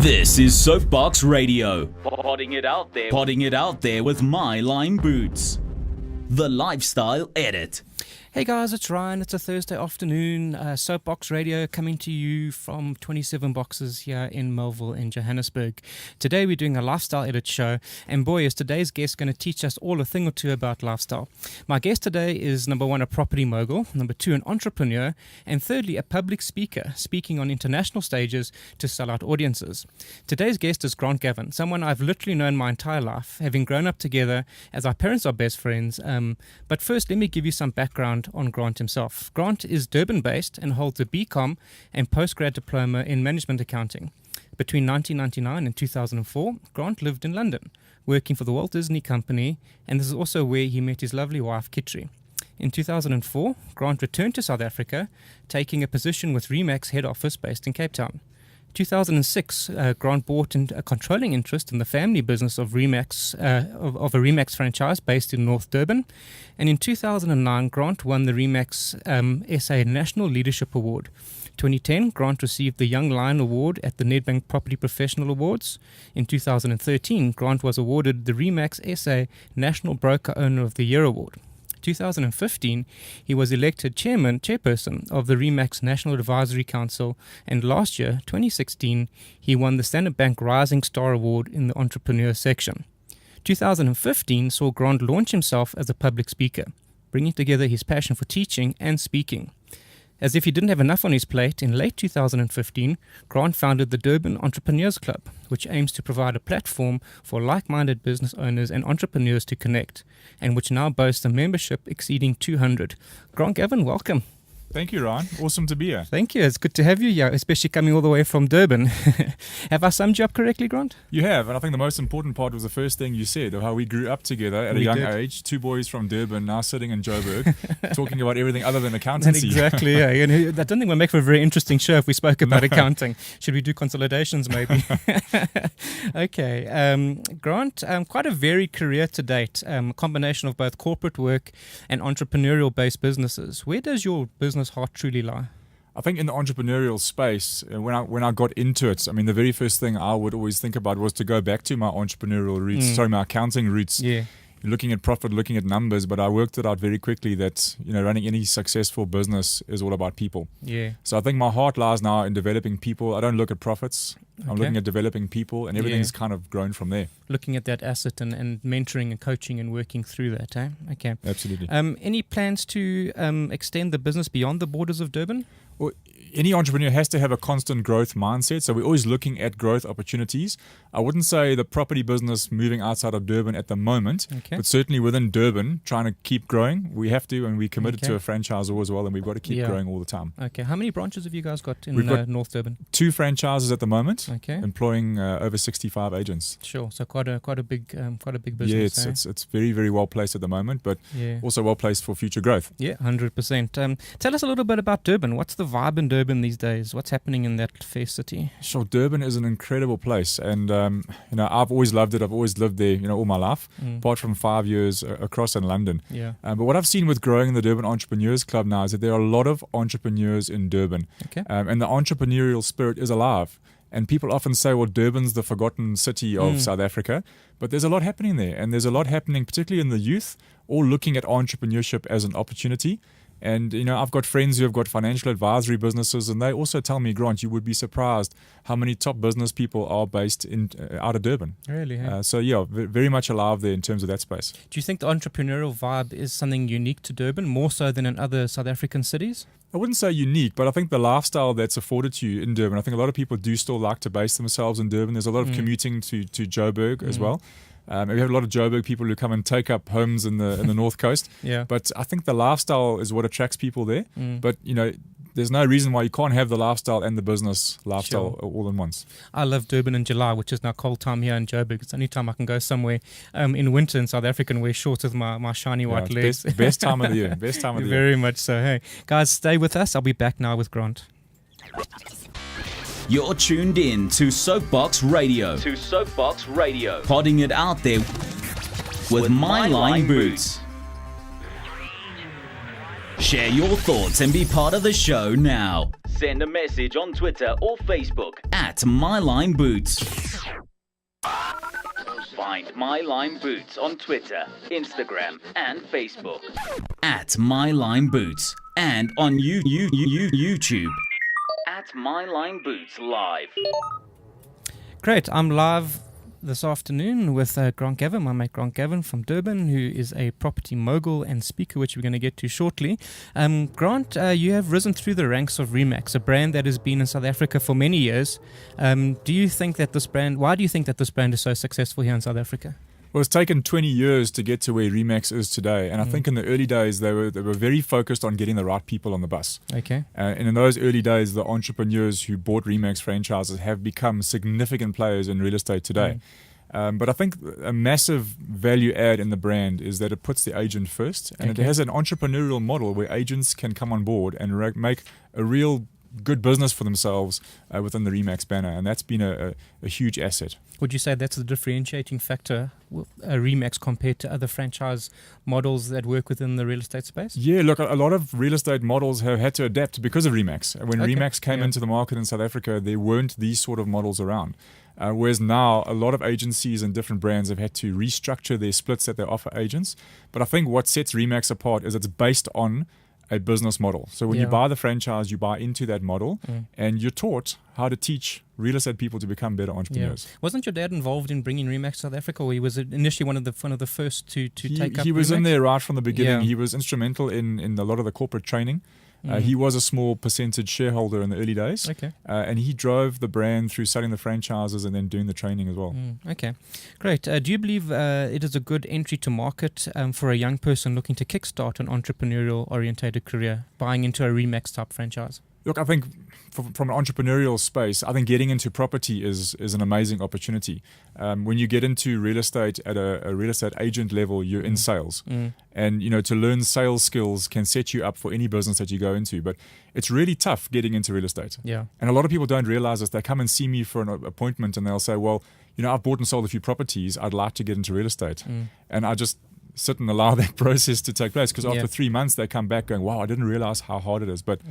This is Soapbox Radio. Potting it out there with my lime boots. The Lifestyle Edit. Hey guys, it's Ryan. It's a Thursday afternoon. Soapbox Radio coming to you from 27 Boxes here in Melville in Johannesburg. Today we're doing a lifestyle edit show, and boy, is today's guest going to teach us all a thing or two about lifestyle. My guest today is number one, a property mogul, number two, an entrepreneur, and thirdly, a public speaker, speaking on international stages to sell out audiences. Today's guest is Grant Gavin, someone I've literally known my entire life, having grown up together as our parents are best friends. But first, let me give you some background on Grant himself. Grant is Durban-based and holds a BCom and postgrad diploma in management accounting. Between 1999 and 2004, Grant lived in London, working for the Walt Disney Company, and this is also where he met his lovely wife, Kitri. In 2004, Grant returned to South Africa, taking a position with Remax head office based in Cape Town. 2006, Grant bought a controlling interest in the family business of Remax, of a Remax franchise based in North Durban. And in 2009, Grant won the Remax SA National Leadership Award. 2010, Grant received the Young Lion Award at the Nedbank Property Professional Awards. In 2013, Grant was awarded the Remax SA National Broker Owner of the Year Award. 2015, he was elected chairperson of the Remax National Advisory Council, and last year, 2016, he won the Standard Bank Rising Star Award in the Entrepreneur section. 2015 saw Grant launch himself as a public speaker, bringing together his passion for teaching and speaking. As if he didn't have enough on his plate, in late 2015, Grant founded the Durban Entrepreneurs Club, which aims to provide a platform for like-minded business owners and entrepreneurs to connect, and which now boasts a membership exceeding 200. Grant Gavin, welcome. Thank you, Ryan. Awesome to be here. Thank you. It's good to have you here, especially coming all the way from Durban. Have I summed you up correctly, Grant? You have, and I think the most important part was the first thing you said, of how we grew up together at a young age. Two boys from Durban, now sitting in Joburg, talking about everything other than accountancy. Exactly, yeah. I don't think we'll make for a very interesting show if we spoke about accounting. Should we do consolidations, maybe? Okay. Grant, quite a varied career to date, a combination of both corporate work and entrepreneurial-based businesses. Where does your business heart truly lie? I think in the entrepreneurial space, when I got into it, I mean, the very first thing I would always think about was to go back to my entrepreneurial roots, my accounting roots. Yeah. Looking at profit, looking at numbers, but I worked it out very quickly that, running any successful business is all about people. Yeah. So I think my heart lies now in developing people. I don't look at profits. I'm looking at developing people, and everything's kind of grown from there. Looking at that asset and mentoring and coaching and working through that, eh? Okay. Absolutely. Any plans to extend the business beyond the borders of Durban? Well, any entrepreneur has to have a constant growth mindset, so we're always looking at growth opportunities. I wouldn't say the property business moving outside of Durban at the moment, but certainly within Durban, trying to keep growing. We have to, and we're committed to a franchisor as well, and we've got to keep growing all the time. Okay. How many branches have you guys got in North Durban? 2 franchises at the moment, employing over 65 agents. Sure. So quite a big business. Yeah, it's very, very well placed at the moment, but also well placed for future growth. Yeah, 100%. Tell us a little bit about Durban. What's the vibe in Durban these days? What's happening in that fair city? Sure, Durban is an incredible place, and I've always loved it. I've always lived there, all my life, apart from 5 years across in London. Yeah. But what I've seen with growing the Durban Entrepreneurs Club now is that there are a lot of entrepreneurs in Durban, and the entrepreneurial spirit is alive. And people often say, well, Durban's the forgotten city of South Africa, but there's a lot happening there, and there's a lot happening, particularly in the youth, all looking at entrepreneurship as an opportunity. And, I've got friends who have got financial advisory businesses, and they also tell me, Grant, you would be surprised how many top business people are based out of Durban. Really? Hey? So, yeah, very much alive there in terms of that space. Do you think the entrepreneurial vibe is something unique to Durban, more so than in other South African cities? I wouldn't say unique, but I think the lifestyle that's afforded to you in Durban, I think a lot of people do still like to base themselves in Durban. There's a lot of commuting to Joburg as well. We have a lot of Joburg people who come and take up homes in the North Coast. Yeah. But I think the lifestyle is what attracts people there. But, there's no reason why you can't have the lifestyle and the business lifestyle all in once. I love Durban in July, which is now cold time here in Joburg. It's the only time I can go somewhere in winter in South Africa and wear shorts with my shiny white legs. Best time of the year. Best time of the year. Very much so. Hey, guys, stay with us. I'll be back now with Grant. You're tuned in to Soapbox Radio. Potting it out there with my lime boots. Share your thoughts and be part of the show now. Send a message on Twitter or Facebook at My Lime Boots. Find My Lime Boots on Twitter, Instagram, and Facebook. At My Lime Boots. And on YouTube. At My Lime Boots Live. Great. I'm live this afternoon with Grant Gavin, my mate Grant Gavin from Durban, who is a property mogul and speaker, which we're going to get to shortly. Grant, you have risen through the ranks of Remax, a brand that has been in South Africa for many years. Why do you think that this brand is so successful here in South Africa? Well, it's taken 20 years to get to where Remax is today. And I think in the early days, they were very focused on getting the right people on the bus. Okay. And in those early days, the entrepreneurs who bought Remax franchises have become significant players in real estate today. But I think a massive value add in the brand is that it puts the agent first. And it has an entrepreneurial model where agents can come on board and make a real good business for themselves within the Remax banner, and that's been a huge asset. Would you say that's the differentiating factor, Remax compared to other franchise models that work within the real estate space? Yeah, look, a lot of real estate models have had to adapt because of Remax. When Remax came into the market in South Africa, there weren't these sort of models around. Whereas now, a lot of agencies and different brands have had to restructure their splits that they offer agents. But I think what sets Remax apart is it's based on a business model. So when you buy the franchise, you buy into that model, and you're taught how to teach real estate people to become better entrepreneurs. Wasn't your dad involved in bringing Remax to South Africa, or he was initially one of the first to take up? He was Remax? in there right from the beginning. He was instrumental in a lot of the corporate training. He was a small percentage shareholder in the early days, and he drove the brand through selling the franchises and then doing the training as well. Okay, great. Do you believe it is a good entry to market for a young person looking to kickstart an entrepreneurial-orientated career, buying into a Remax type franchise? Look, I think from an entrepreneurial space, I think getting into property is an amazing opportunity. When you get into real estate at a real estate agent level, you're in sales. And, to learn sales skills can set you up for any business that you go into. But it's really tough getting into real estate. Yeah. And a lot of people don't realize this. They come and see me for an appointment and they'll say, well, I've bought and sold a few properties. I'd like to get into real estate. And I just sit and allow that process to take place, because after 3 months they come back going, wow, I didn't realize how hard it is. But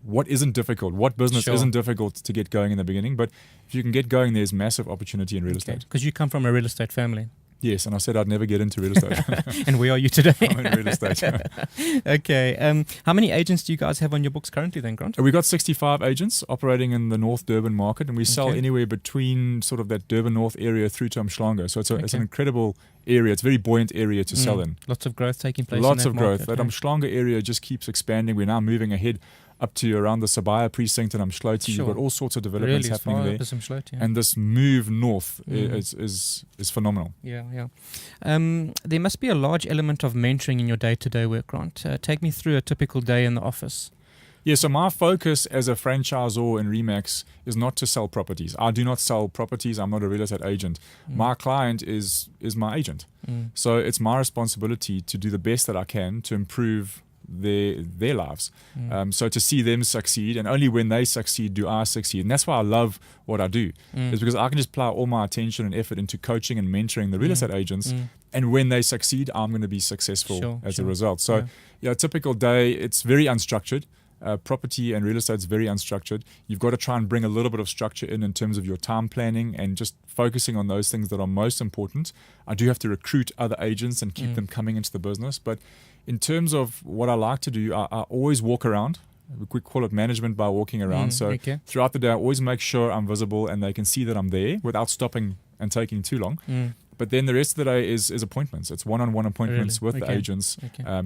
what isn't difficult? What business isn't difficult to get going in the beginning? But if you can get going, there's massive opportunity in real estate. Because you come from a real estate family. Yes, and I said I'd never get into real estate. And where are you today? I'm in real estate. Okay. How many agents do you guys have on your books currently then, Grant? We've got 65 agents operating in the North Durban market, and we sell anywhere between sort of that Durban North area through to Umhlanga. So it's an incredible area. It's a very buoyant area to sell in. Lots of growth taking place. Lots of growth. That Umhlanga area just keeps expanding. We're now moving ahead up to around the Sabaya precinct in Umhloti. You've got all sorts of developments happening there. And this move north is phenomenal. Yeah. There must be a large element of mentoring in your day-to-day work, Grant. Take me through a typical day in the office. Yeah, so my focus as a franchisor in Remax is not to sell properties. I do not sell properties. I'm not a real estate agent. My client is my agent. So it's my responsibility to do the best that I can to improve their lives. So to see them succeed, and only when they succeed do I succeed. And that's why I love what I do. Is because I can just plow all my attention and effort into coaching and mentoring the real estate agents. And when they succeed, I'm going to be successful as a result. So a typical day, it's very unstructured. Property and real estate is very unstructured. You've got to try and bring a little bit of structure in terms of your time planning and just focusing on those things that are most important. I do have to recruit other agents and keep them coming into the business. But in terms of what I like to do, I always walk around. We call it management by walking around. So throughout the day, I always make sure I'm visible and they can see that I'm there without stopping and taking too long. But then the rest of the day is appointments. It's one-on-one appointments with the agents,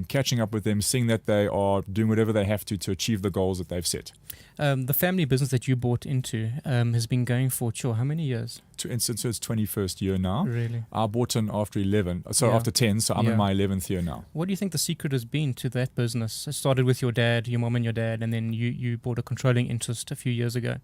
catching up with them, seeing that they are doing whatever they have to achieve the goals that they've set. The family business that you bought into has been going for, how many years? Since its 21st year now. Really? I bought in after 10, so I'm in my 11th year now. What do you think the secret has been to that business? It started with your dad, your mom and your dad, and then you bought a controlling interest a few years ago.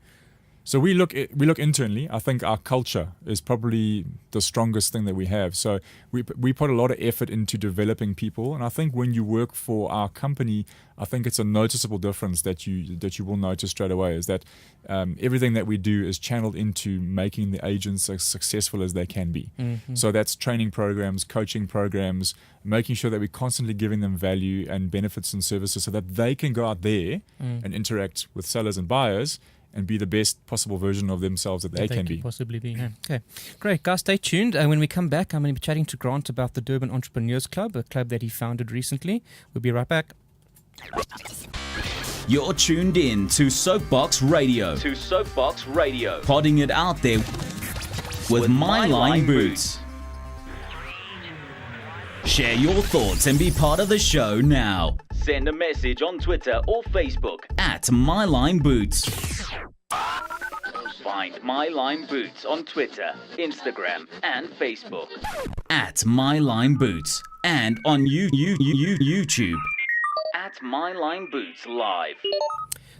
So we look internally. I think our culture is probably the strongest thing that we have. So we put a lot of effort into developing people, and I think when you work for our company, I think it's a noticeable difference that you will notice straight away is that everything that we do is channeled into making the agents as successful as they can be. So that's training programs, coaching programs, making sure that we're constantly giving them value and benefits and services so that they can go out there and interact with sellers and buyers and be the best possible version of themselves that they can be. Possibly be. Yeah. Okay, great. Guys, stay tuned. When we come back, I'm going to be chatting to Grant about the Durban Entrepreneurs Club, a club that he founded recently. We'll be right back. You're tuned in to Soapbox Radio. Podding it out there with My Line Boots. Share your thoughts and be part of the show now. Send a message on Twitter or Facebook at My Line Boots. Find My Line Boots on Twitter, Instagram, and Facebook at My Line Boots, and on YouTube at My Line Boots Live.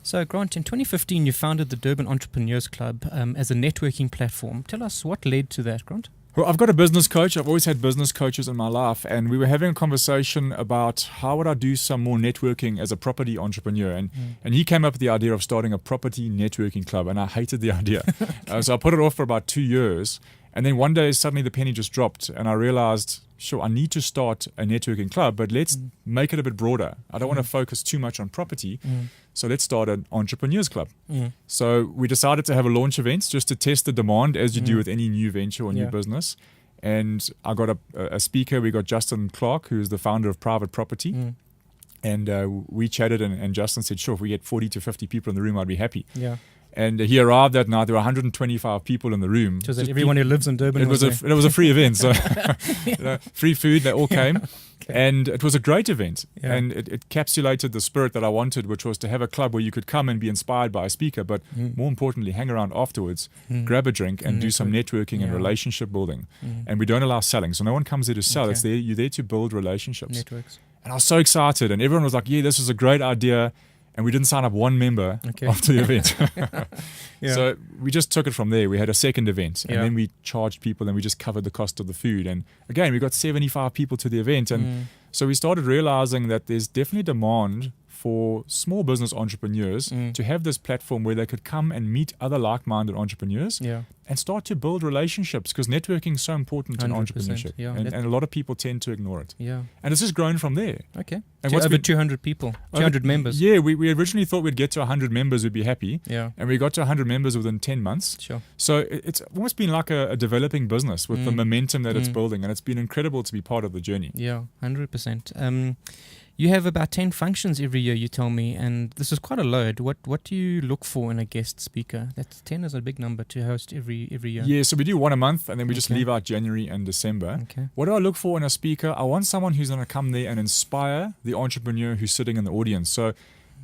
So, Grant, in 2015, you founded the Durban Entrepreneurs Club as a networking platform. Tell us what led to that, Grant. Well, I've got a business coach. I've always had business coaches in my life, and we were having a conversation about how would I do some more networking as a property entrepreneur, and he came up with the idea of starting a property networking club, and I hated the idea. So I put it off for about 2 years, and then one day suddenly the penny just dropped, and I realized, sure, I need to start a networking club, but let's make it a bit broader. I don't want to focus too much on property, so let's start an entrepreneurs club. So we decided to have a launch event just to test the demand, as you do with any new venture or new business. And I got a speaker. We got Justin Clark, who's the founder of Private Property. And we chatted, and Justin said, sure, if we get 40 to 50 people in the room, I'd be happy. Yeah. And he arrived that night. There were 125 people in the room. So that everyone who lives in Durban it was a free event, so free food. They all came, and it was a great event. Yeah. And it encapsulated the spirit that I wanted, which was to have a club where you could come and be inspired by a speaker, but more importantly, hang around afterwards, grab a drink, and do some networking and relationship building. And we don't allow selling, so no one comes there to sell. It's there. You're there to build relationships. Networks. And I was so excited, and everyone was like, "Yeah, this is a great idea." And we didn't sign up one member after the event. So we just took it from there. We had a second event, and then we charged people, and we just covered the cost of the food. And again, we got 75 people to the event. And so we started realizing that there's definitely demand for small business entrepreneurs to have this platform where they could come and meet other like-minded entrepreneurs and start to build relationships, because networking is so important in entrepreneurship. And a lot of people tend to ignore it. And it's just grown from there. Okay. And so over 200 people, 200 members. Yeah, we originally thought we'd get to 100 members, we'd be happy. Yeah. And we got to 100 members within 10 months. Sure. So it's almost been like a developing business with the momentum that it's building. And it's been incredible to be part of the journey. Yeah, 100%. You have about 10 functions every year, you tell me, and this is quite a load. What do you look for in a guest speaker? 10 is a big number to host every year. Yeah, so we do one a month, and then we just leave out January and December. Okay. What do I look for in a speaker? I want someone who's going to come there and inspire the entrepreneur who's sitting in the audience. So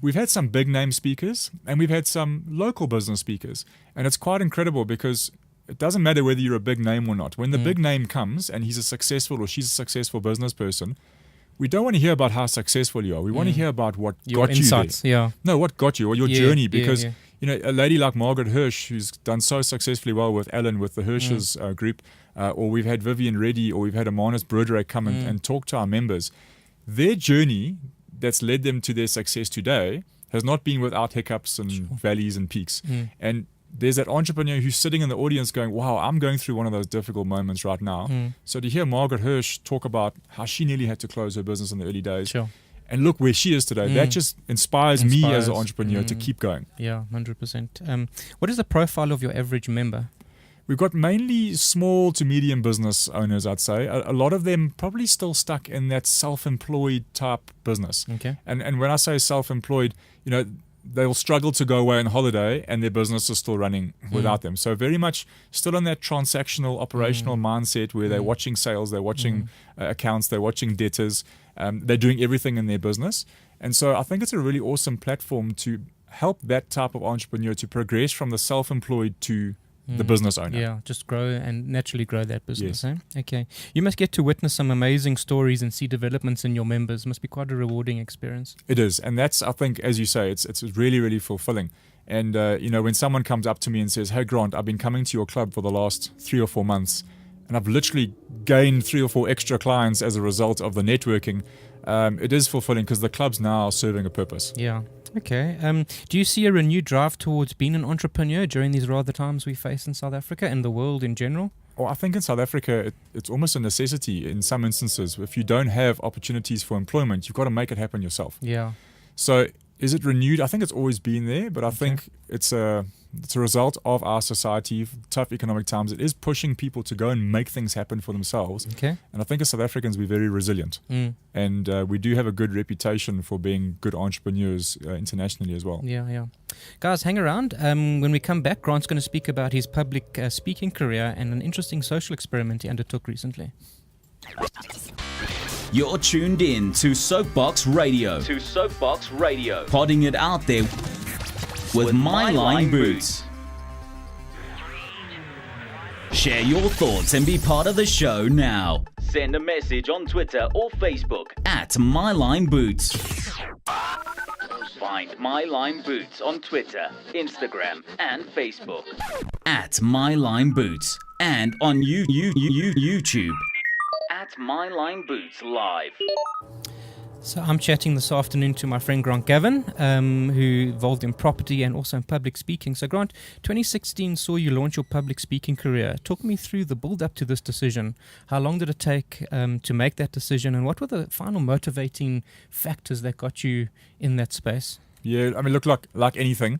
we've had some big name speakers, and we've had some local business speakers, and it's quite incredible because it doesn't matter whether you're a big name or not. When the big name comes and he's a successful or she's a successful business person, we don't want to hear about how successful you are. We want to hear about what your got insights, you there. No, what got you, or your journey. Because you know, a lady like Margaret Hirsch, who's done so successfully well with Alan, with the Hirsch's group, or we've had Vivian Reddy, or we've had Amanis Broderick come and talk to our members. Their journey that's led them to their success today has not been without hiccups and valleys and peaks. And there's that entrepreneur who's sitting in the audience going, wow, I'm going through one of those difficult moments right now. So to hear Margaret Hirsch talk about how she nearly had to close her business in the early days, and look where she is today, that just inspires me as an entrepreneur to keep going. Yeah, 100%. What is the profile of your average member? We've got mainly small to medium business owners, I'd say. A lot of them probably still stuck in that self-employed type business. Okay. And when I say self-employed, you know, they'll struggle to go away on holiday and their business is still running without them. So very much still in that transactional, operational mindset where they're watching sales, they're watching accounts, they're watching debtors, they're doing everything in their business. And so I think it's a really awesome platform to help that type of entrepreneur to progress from the self-employed to the business owner. Yeah, just grow and naturally grow that business. Yes. Okay. You must get to witness some amazing stories and see developments in your members. It must be quite a rewarding experience. It is. And that's, I think, as you say, it's really, really fulfilling. And, you know, when someone comes up to me and says, hey, Grant, I've been coming to your club for the last 3 or 4 months, and I've literally gained 3 or 4 extra clients as a result of the networking, it is fulfilling because the club's now serving a purpose. Yeah. Okay. Do you see a renewed drive towards being an entrepreneur during these rather times we face in South Africa and the world in general? Well, I think in South Africa, it's almost a necessity in some instances. If you don't have opportunities for employment, you've got to make it happen yourself. Yeah. So is it renewed? I think it's always been there, but I think it's It's a result of our society, tough economic times. It is pushing people to go and make things happen for themselves. Okay. And I think as South Africans, we're very resilient. And we do have a good reputation for being good entrepreneurs internationally as well. Yeah. Guys, hang around. When we come back, Grant's going to speak about his public speaking career and an interesting social experiment he undertook recently. You're tuned in to Soapbox Radio. Podding it out there with My Line Boots. Share your thoughts and be part of the show now. Send a message on Twitter or Facebook at My Line Boots. Find My Line Boots on Twitter, Instagram, and Facebook at My Line Boots, and on YouTube at My Line Boots Live. So I'm chatting this afternoon to my friend Grant Gavin, who involved in property and also in public speaking. So Grant, 2016 saw you launch your public speaking career. Talk me through the build-up to this decision. How long did it take to make that decision, and what were the final motivating factors that got you in that space? Yeah, I mean, look, like anything,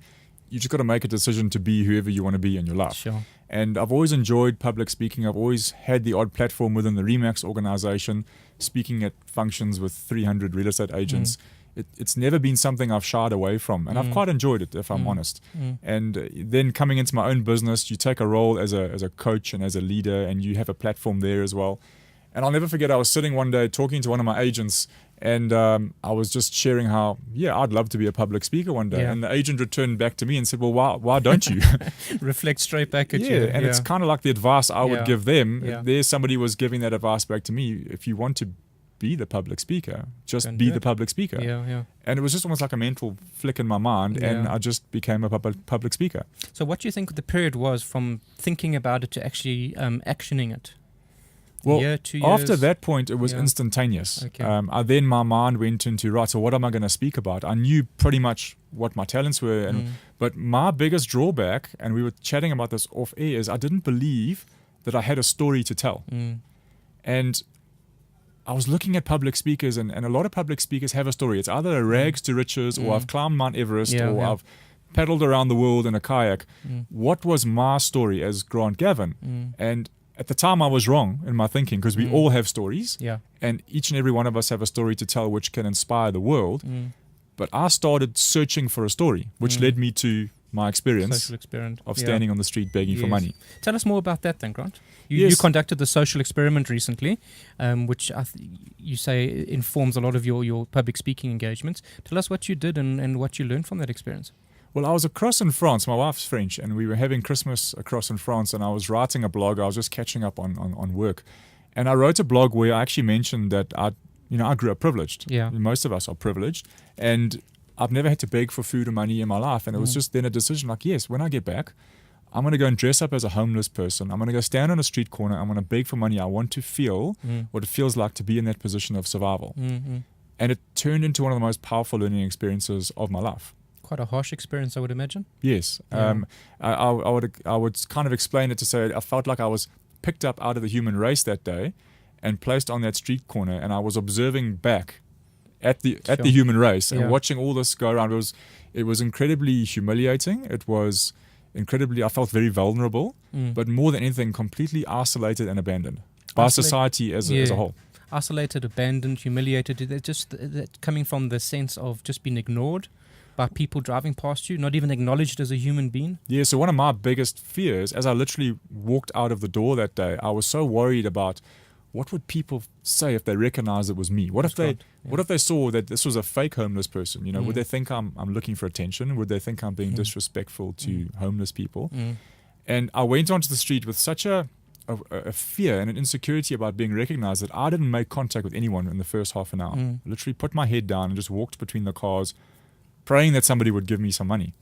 you just got to make a decision to be whoever you want to be in your life. Sure. And I've always enjoyed public speaking. I've always had the odd platform within the Remax organization, speaking at functions with 300 real estate agents. It's never been something I've shied away from, and I've quite enjoyed it, if I'm honest. And then coming into my own business, you take a role as a coach and as a leader, and you have a platform there as well. And I'll never forget, I was sitting one day talking to one of my agents, and I was just sharing how, I'd love to be a public speaker one day. Yeah. And the agent returned back to me and said, well, why don't you? Reflect straight back at you. And it's kind of like the advice I would give them. Yeah. There's somebody was giving that advice back to me. If you want to be the public speaker, just be the public speaker. Yeah. And it was just almost like a mental flick in my mind, and I just became a public speaker. So what do you think the period was from thinking about it to actually actioning it? Well, year, 2 years? After that point, it was instantaneous. Okay. Then my mind went into, right, so what am I going to speak about? I knew pretty much what my talents were. But my biggest drawback, and we were chatting about this off air, is I didn't believe that I had a story to tell. And I was looking at public speakers, and a lot of public speakers have a story. It's either a rags to riches, or I've climbed Mount Everest, or I've paddled around the world in a kayak. What was my story as Grant Gavin? And at the time, I was wrong in my thinking, because we all have stories, and each and every one of us have a story to tell which can inspire the world. But I started searching for a story, which led me to my experience of standing on the street begging for money. Tell us more about that then, Grant. You conducted the social experiment recently, which you say informs a lot of your public speaking engagements. Tell us what you did and what you learned from that experience. Well, I was across in France. My wife's French, and we were having Christmas across in France, and I was writing a blog. I was just catching up on work. And I wrote a blog where I actually mentioned that I grew up privileged. Yeah. Most of us are privileged. And I've never had to beg for food or money in my life. And it was just then a decision like, yes, when I get back, I'm going to go and dress up as a homeless person. I'm going to go stand on a street corner. I'm going to beg for money. I want to feel what it feels like to be in that position of survival. And it turned into one of the most powerful learning experiences of my life. Quite a harsh experience, I would imagine. Yes. Yeah. I would kind of explain it to say I felt like I was picked up out of the human race that day and placed on that street corner, and I was observing back at the human race and watching all this go around. It was incredibly humiliating. It was I felt very vulnerable, but more than anything, completely isolated and abandoned by society as a whole. Isolated, abandoned, humiliated. Just coming from the sense of just being ignored by people driving past you, not even acknowledged as a human being. Yeah, so one of my biggest fears, as I literally walked out of the door that day, I was so worried about what would people say if they recognized it was me? What if they saw that this was a fake homeless person? Would they think I'm looking for attention? Would they think I'm being disrespectful to homeless people? And I went onto the street with such a fear and an insecurity about being recognized that I didn't make contact with anyone in the first half an hour. I literally put my head down and just walked between the cars, praying that somebody would give me some money.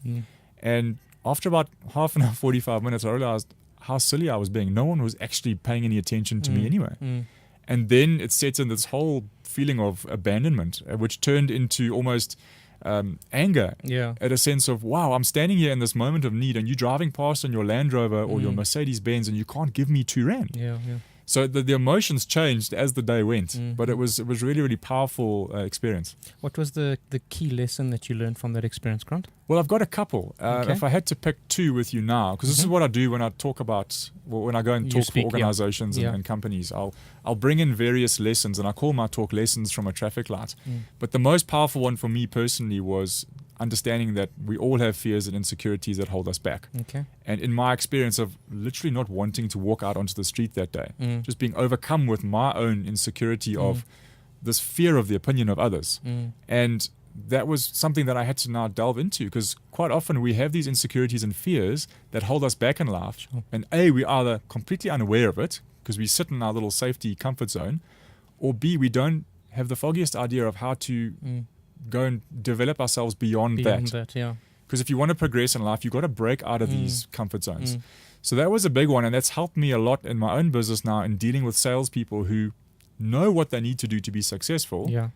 And after about half an hour, 45 minutes, I realized how silly I was being. No one was actually paying any attention to me anyway. And then it sets in this whole feeling of abandonment, which turned into almost anger at a sense of, wow, I'm standing here in this moment of need, and you driving past in your Land Rover or your Mercedes-Benz, and you can't give me 2 rand. So the emotions changed as the day went, but it was really, really powerful experience. What was the key lesson that you learned from that experience, Grant? Well, I've got a couple. If I had to pick two with you now, because this is what I do when I talk about, when I go and talk for organizations and companies, I'll bring in various lessons, and I call my talk lessons from a traffic light. But the most powerful one for me personally was understanding that we all have fears and insecurities that hold us back. Okay. And in my experience of literally not wanting to walk out onto the street that day, just being overcome with my own insecurity of this fear of the opinion of others. And that was something that I had to now delve into, because quite often we have these insecurities and fears that hold us back in life. Sure. And A, we are either completely unaware of it because we sit in our little safety comfort zone, or B, we don't have the foggiest idea of how to go and develop ourselves beyond that. Yeah. Because if you want to progress in life, you've got to break out of these comfort zones. So that was a big one, and that's helped me a lot in my own business now in dealing with salespeople who know what they need to do to be successful,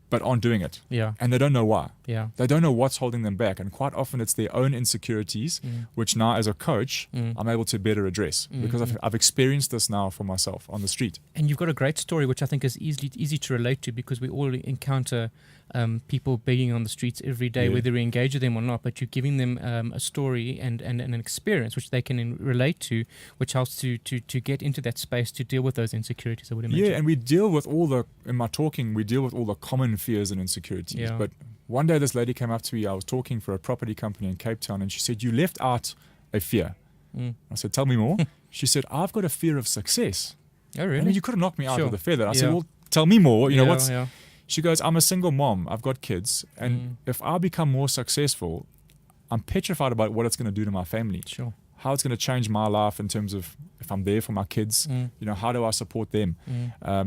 but aren't doing it. And they don't know why. They don't know what's holding them back. And quite often it's their own insecurities, which now as a coach, I'm able to better address because I've experienced this now for myself on the street. And you've got a great story, which I think is easy to relate to, because we all encounter people begging on the streets every day, whether we engage with them or not, but you're giving them a story and an experience which they can relate to, which helps to get into that space to deal with those insecurities, I would imagine. Yeah, and we deal with in my talking, we deal with all the common fears and insecurities. But one day this lady came up to me, I was talking for a property company in Cape Town, and she said, "You left out a fear." I said, "Tell me more." She said, "I've got a fear of success." Oh, really? I mean, you could have knocked me out with a feather. I said, "Well, tell me more. You know, what's..." She goes, "I'm a single mom. I've got kids. And if I become more successful, I'm petrified about what it's going to do to my family. Sure. How it's going to change my life in terms of if I'm there for my kids, you know, how do I support them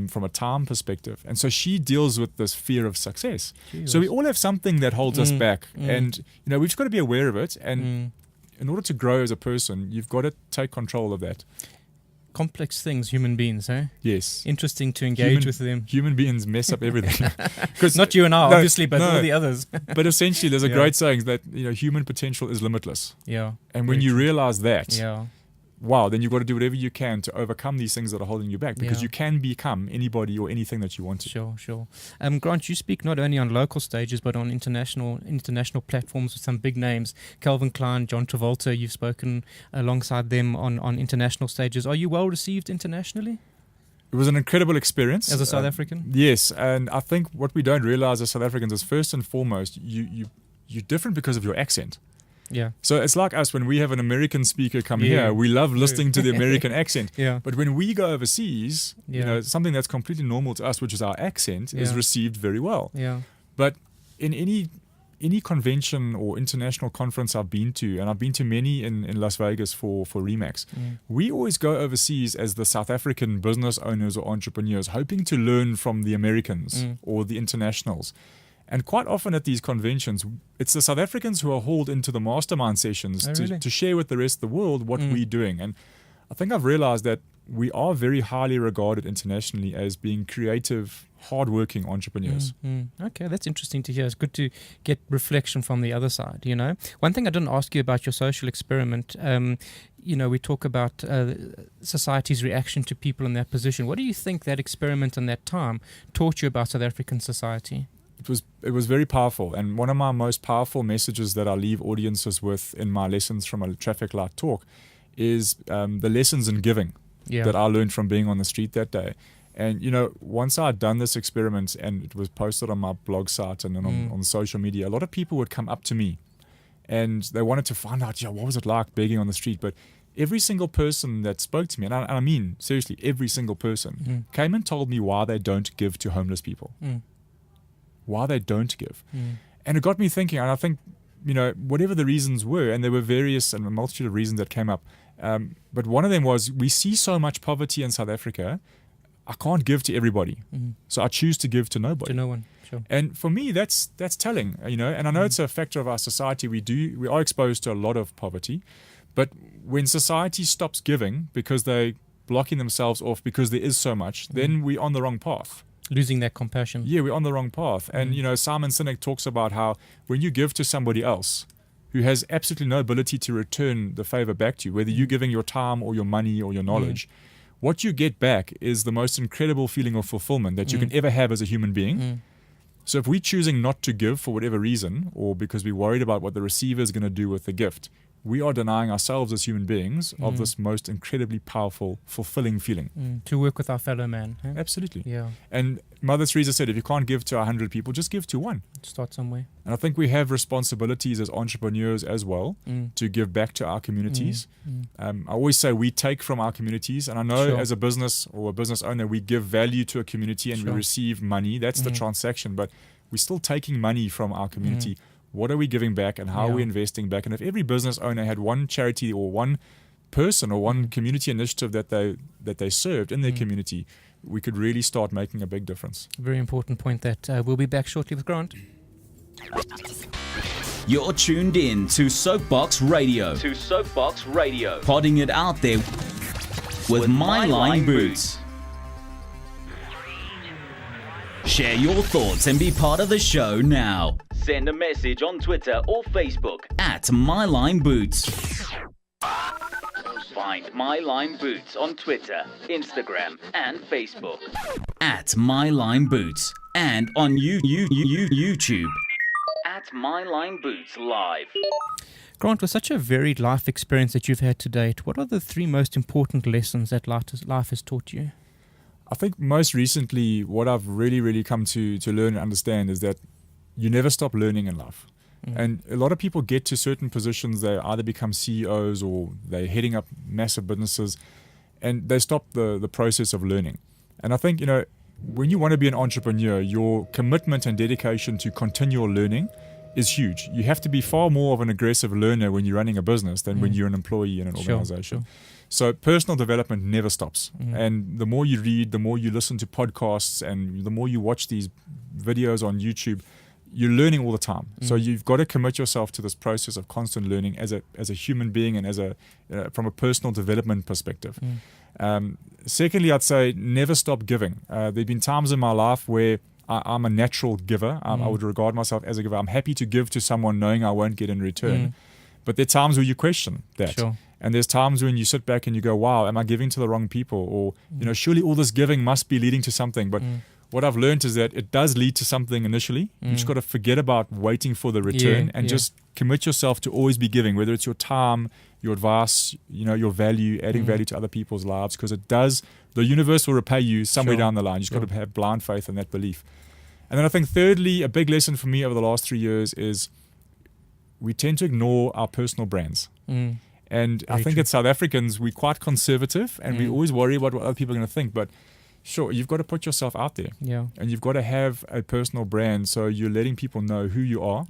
from a time perspective?" And so she deals with this fear of success. Jesus. So we all have something that holds us back. And, you know, we've just got to be aware of it. And in order to grow as a person, you've got to take control of that. Complex things, human beings, eh? Yes. Interesting to engage with them. Human beings mess up everything. Not you and I, obviously, but all the others. But essentially, there's a great saying that, you know, human potential is limitless. Yeah. And when you realize that, yeah. wow, then you've got to do whatever you can to overcome these things that are holding you back, because you can become anybody or anything that you want to. Sure. Grant, you speak not only on local stages but on international platforms with some big names. Calvin Klein, John Travolta, you've spoken alongside them on international stages. Are you well received internationally? It was an incredible experience. As a South African? Yes, and I think what we don't realize as South Africans is, first and foremost, you're different because of your accent. Yeah. So it's like us when we have an American speaker come here, we love listening to the American accent. But when we go overseas, you know, something that's completely normal to us, which is our accent, is received very well. But in any convention or international conference I've been to, and I've been to many in Las Vegas for Remax, we always go overseas as the South African business owners or entrepreneurs, hoping to learn from the Americans or the internationals. And quite often at these conventions, it's the South Africans who are hauled into the mastermind sessions to share with the rest of the world what we're doing. And I think I've realized that we are very highly regarded internationally as being creative, hardworking entrepreneurs. Okay, that's interesting to hear. It's good to get reflection from the other side, you know. One thing I didn't ask you about your social experiment, you know, we talk about society's reaction to people in that position. What do you think that experiment and that time taught you about South African society? It was very powerful, and one of my most powerful messages that I leave audiences with in my lessons from a traffic light talk is the lessons in giving that I learned from being on the street that day. And, you know, once I'd done this experiment and it was posted on my blog site and on social media, a lot of people would come up to me and they wanted to find out, what was it like begging on the street? But every single person that spoke to me, and I mean, seriously, every single person came and told me why they don't give to homeless people. Why they don't give. And it got me thinking, and I think, you know, whatever the reasons were, and there were various and a multitude of reasons that came up, but one of them was, we see so much poverty in South Africa, I can't give to everybody. So I choose to give to nobody. To no one, sure. And for me, that's telling, you know, and I know it's a factor of our society. We are exposed to a lot of poverty, but when society stops giving because they're blocking themselves off because there is so much, then we're on the wrong path. Losing that compassion. Yeah, we're on the wrong path. And, you know, Simon Sinek talks about how when you give to somebody else who has absolutely no ability to return the favor back to you, whether you're giving your time or your money or your knowledge, what you get back is the most incredible feeling of fulfillment that you can ever have as a human being. So if we're choosing not to give for whatever reason, or because we're worried about what the receiver is going to do with the gift, we are denying ourselves as human beings of this most incredibly powerful, fulfilling feeling. To work with our fellow man. Huh? Absolutely. Yeah. And Mother Teresa said, if you can't give to 100 people, just give to one. Start somewhere. And I think we have responsibilities as entrepreneurs as well to give back to our communities. I always say we take from our communities. And I know as a business or a business owner, we give value to a community and we receive money. That's the transaction. But we're still taking money from our community. What are we giving back and how are we investing back? And if every business owner had one charity or one person or one community initiative that they served in their community, we could really start making a big difference. Very important point that we'll be back shortly with Grant. You're tuned in to Soapbox Radio. Podding it out there with My Line Boots. Share your thoughts and be part of the show now. Send a message on Twitter or Facebook at My Line Boots. Find My Line Boots on Twitter, Instagram, and Facebook at My Line Boots, and on YouTube at My Line Boots Live. Grant, with such a varied life experience that you've had to date, what are the 3 most important lessons that life has taught you? I think most recently, what I've really come to learn and understand is that you never stop learning in life. And a lot of people get to certain positions, they either become CEOs or they're heading up massive businesses, and they stop the process of learning. And I think, when you want to be an entrepreneur, your commitment and dedication to continual learning is huge. You have to be far more of an aggressive learner when you're running a business than when you're an employee in an organization. So personal development never stops. And the more you read, the more you listen to podcasts, and the more you watch these videos on YouTube, you're learning all the time. So you've got to commit yourself to this process of constant learning as a human being and as from a personal development perspective. Secondly, I'd say never stop giving. There have been times in my life where I'm a natural giver. I would regard myself as a giver. I'm happy to give to someone knowing I won't get in return. But there are times where you question that. And there's times when you sit back and you go, wow, am I giving to the wrong people? Or, surely all this giving must be leading to something. But what I've learned is that it does lead to something initially. You just got to forget about waiting for the return and just commit yourself to always be giving, whether it's your time, your advice, your value, adding value to other people's lives, because the universe will repay you somewhere down the line. You just got to have blind faith in that belief. And then I think thirdly, a big lesson for me over the last 3 years is we tend to ignore our personal brands. And I think as South Africans, we're quite conservative and we always worry about what other people are going to think. But sure, you've got to put yourself out there. And you've got to have a personal brand. So you're letting people know who you are,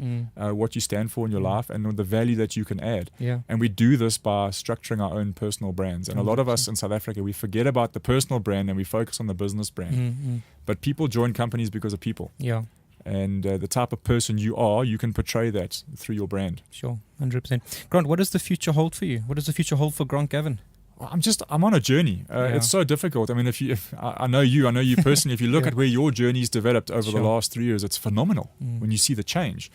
what you stand for in your life, and the value that you can add. And we do this by structuring our own personal brands. And a lot of us in South Africa, we forget about the personal brand and we focus on the business brand. But people join companies because of people. And the type of person you are, you can portray that through your brand. Sure, 100%. Grant, what does the future hold for you? What does the future hold for Grant Gavin? I'm on a journey. It's so difficult. I mean, I know you personally, if you look at where your journey's developed over the last 3 years, it's phenomenal when you see the change.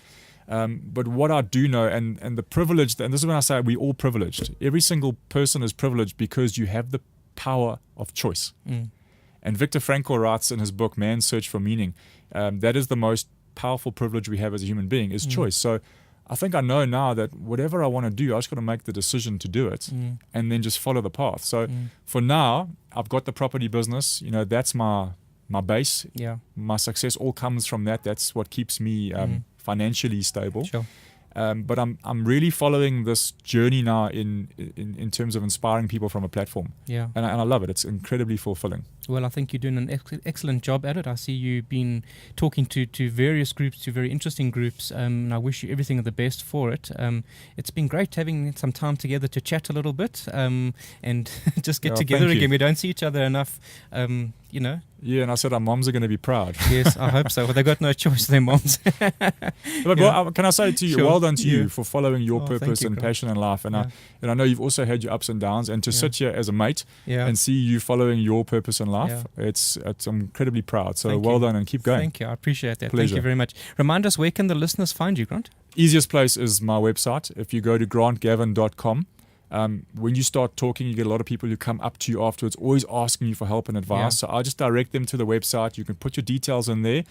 But what I do know, and the privilege, and this is when I say we're all privileged. Every single person is privileged because you have the power of choice. And Viktor Frankl writes in his book, Man's Search for Meaning, that is the most powerful privilege we have as a human being, is choice. So I think I know now that whatever I want to do, I just got to make the decision to do it and then just follow the path. So for now, I've got the property business. That's my base. My success all comes from that. That's what keeps me financially stable. But I'm really following this journey now in terms of inspiring people from a platform. And I love it. It's incredibly fulfilling. Well, I think you're doing an excellent job at it. I see you've been talking to various groups, to very interesting groups, and I wish you everything of the best for it. It's been great having some time together to chat a little bit and just get together again. We don't see each other enough, Yeah, and I said our moms are going to be proud. Yes, I hope so. Well, they've got no choice, their moms. But can I say to you, well done to you for following your purpose and passion in life. And I know you've also had your ups and downs. And to sit here as a mate and see you following your purpose in life, I'm incredibly proud. So well done and keep going. Thank you. I appreciate that. Pleasure. Thank you very much. Remind us, where can the listeners find you, Grant? Easiest place is my website. If you go to grantgavin.com, when you start talking, you get a lot of people who come up to you afterwards, always asking you for help and advice. So I'll just direct them to the website. You can put your details in there,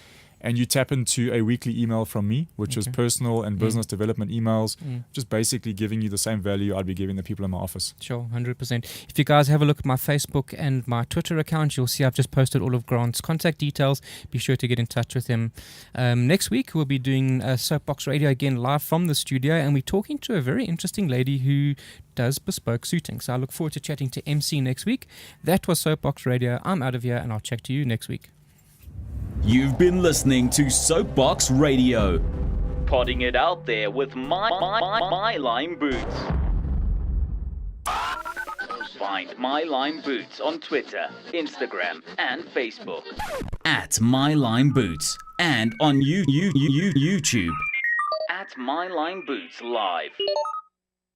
and you tap into a weekly email from me, which is personal and business development emails, just basically giving you the same value I'd be giving the people in my office. Sure, 100%. If you guys have a look at my Facebook and my Twitter account, you'll see I've just posted all of Grant's contact details. Be sure to get in touch with him. Next week, we'll be doing Soapbox Radio again live from the studio, and we're talking to a very interesting lady who does bespoke suiting. So I look forward to chatting to MC next week. That was Soapbox Radio. I'm out of here, and I'll check to you next week. You've been listening to Soapbox Radio, potting it out there with my Lime Boots. Find My Lime Boots on Twitter, Instagram, and Facebook. At My Lime Boots, and on YouTube. At My Lime Boots Live.